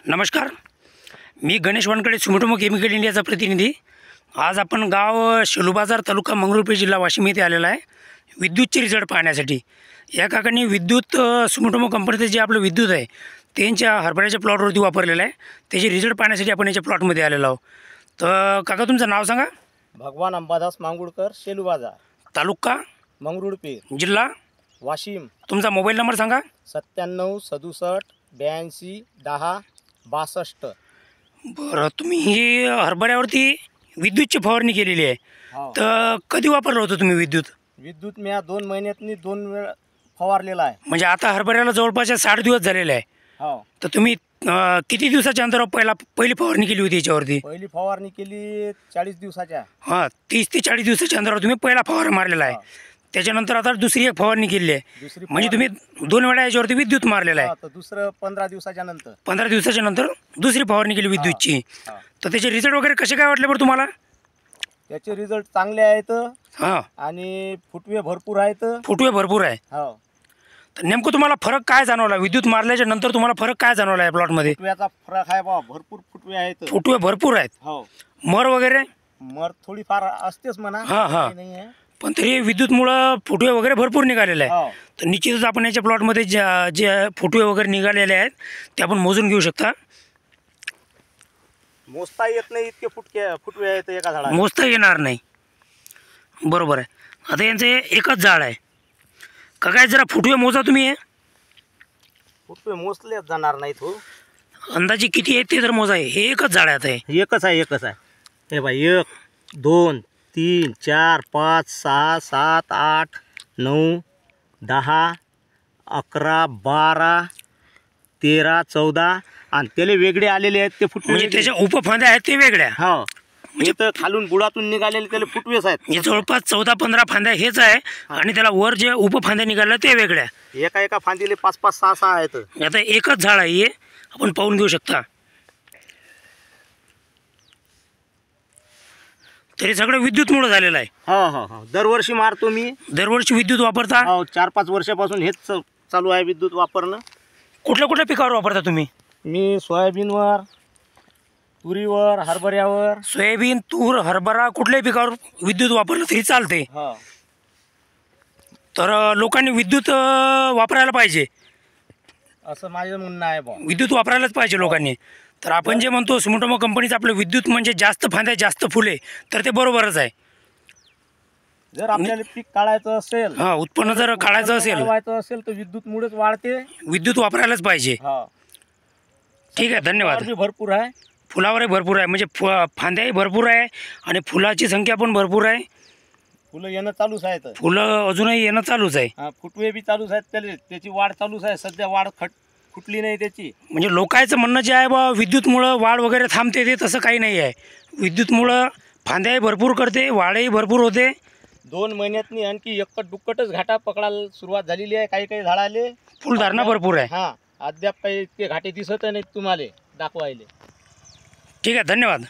नमस्कार, मी Ganesh Wankhede, Sumitomo chemical इंडियाचा प्रतिनिधी। आज आपण गाव शेलूबाजार, तालुका मंगरुळपीर, जिल्हा वाशिम येथे आलेला आहे विद्युतचे रिझल्ट पाहण्यासाठी। या काकांनी विद्युत सुमिटोमो कंपनीचं जे आपलं विद्युत आहे त्यांच्या हरभऱ्याच्या प्लॉटवरती वापरलेलं आहे। त्याचे रिझल्ट पाहण्यासाठी आपण याच्या प्लॉटमध्ये आलेलो आहोत। तर काका, तुमचं नाव सांगा। भगवान अंबादास मांगुळकर, शेलूबाजार, तालुका मंगरुळपीर, जिल्हा वाशिम। तुमचा मोबाईल नंबर सांगा। 97 67 82 10 62। बरं, तुम्ही ही हरभऱ्यावरती विद्युतची फवारणी केलेली आहे, तर कधी वापरलं होतं तुम्ही विद्युत? विद्युत मी 2 महिन्यातनी 2 वेळा फवारलेला आहे। म्हणजे आता हरभऱ्याला जवळपास 60 दिवस झालेले आहे। हो, तर तुम्ही किती दिवसाच्या अंतरावर पहिली फवारणी केली होती याच्यावरती? पहिली फवारणी केली 40 दिवसाच्या। हां, 30 ते 40 दिवसाच्या अंतरावर तुम्ही पहिला फवारा मारलेला आहे। त्याच्यानंतर आता दुसरी एक फवारणी केली आहे, म्हणजे तुम्ही 2 वेळा याच्यावरती विद्युत मारलेला आहे। तर दुसरं 15 दिवसाच्या नंतर 15 दिवसाच्या नंतर दुसरी फवारणी केली विद्युतची। तर त्याचे रिझल्ट वगैरे कसे काय वाटले बरं तुम्हाला? त्याचे रिझल्ट चांगले आहेत हां, आणि फुटवे भरपूर आहेत। फुटवे भरपूर आहे। हो, तर नेमकं तुम्हाला फरक काय जाणवला? विद्युत मारल्याच्या नंतर तुम्हाला फरक काय जाणवला आहे प्लॉटमध्ये? फुटव्याचा फरक आहे बा, भरपूर फुटवे आहेत। फुटवे भरपूर आहेत। हो, मर वगैरे मर थोडीफार असतेच म्हणा, हां हां, नाही आहे। पण तरी विद्युतमुळं फुटवे वगैरे भरपूर निघालेले आहे। हो, तर निश्चितच आपण याच्या प्लॉटमध्ये जे फुटवे वगैरे निघालेले आहेत ते आपण मोजून घेऊ शकता। मोजता येत नाही इतके फुटवे आहेत एका झाडाला। मोजता येणार नाही, बरोबर आहे। आता यांचं एकच झाड आहे का काय? जरा फुटवे मोजा तुम्ही। हे फुटवे मोजलेच जाणार नाहीत हो। अंदाजे किती आहेत ते तर मोजा। हे एकच झाड आहे आता हे। एकच आहे हे बाई, 1 2 3 4 5 6 7 8 9 10 11 12 13 14 आणि त्याला वेगळे आलेले आहेत ते फुटवे। म्हणजे त्याच्या उपफांद्या आहेत ते वेगळ्या। हो, म्हणजे तर खालून बुडातून निघालेले त्याला फुटवेच आहेत। म्हणजे जवळपास 14-15 फांद्या हेच आहे, आणि त्याला वर जे उपफांद्या निघाल्या ते वेगळ्या। एका फांदीले 5-5 6-6 आहेत। आता एकच झाड आहे हे, आपण पाहून घेऊ शकता। तरी सगळं विद्युतमुळे झालेलं आहे। हो हो हो, दरवर्षी मारतो मी। दरवर्षी विद्युत वापरता? हो, 4-5 वर्षापासून हेच चालू आहे विद्युत वापरणं। कुठल्या पिकावर वापरता तुम्ही? मी सोयाबीनवर, तुरीवर, हरभऱ्यावर। सोयाबीन, तूर, हरभरा कुठल्याही पिकावर विद्युत वापरलं तरी चालते। हो, तर लोकांनी विद्युत वापरायला पाहिजे असं माझं म्हणणं आहे बा। विद्युत वापरायलाच पाहिजे लोकांनी। तर आपण जे म्हणतो सुमिटोमो कंपनीचं आपलं विद्युत म्हणजे जास्त फांद्या जास्त फुले, तर ते बरोबरच आहे। जर आपल्याला पीक काढायचं असेल, हां, उत्पन्न जर काढायचं असेल तर विद्युत मुळेच वाढते। विद्युत वापरायलाच पाहिजे। हो, ठीक आहे, धन्यवाद। फुलावर भरपूर आहे, फुलावरही भरपूर आहे, म्हणजे फांद्याही भरपूर आहे आणि फुलाची संख्या पण भरपूर आहे। फुलं येणं चालूच आहेत, फुलं अजूनही येणं चालूच आहे। फुटवे बी चालूच आहेत, त्याची वाढ चालूच आहे। सध्या वाढ फुटली नाही त्याची। म्हणजे लोकांचं म्हणणं जे आहे बा विद्युतमुळं वाढ वगैरे थांबते, ते तसं काही नाही आहे। विद्युतमुळं फांद्याही भरपूर करते, वाढही भरपूर होते। 2 महिन्यातनी आणखी एकट दुक्कटच घाटा पकडायला सुरुवात झालेली आहे। काही झाडाले फुलधारणा भरपूर आहे। हां, अद्याप काही इतके घाटे दिसत नाहीत तुम्हाला दाखवायले। ठीक आहे, धन्यवाद।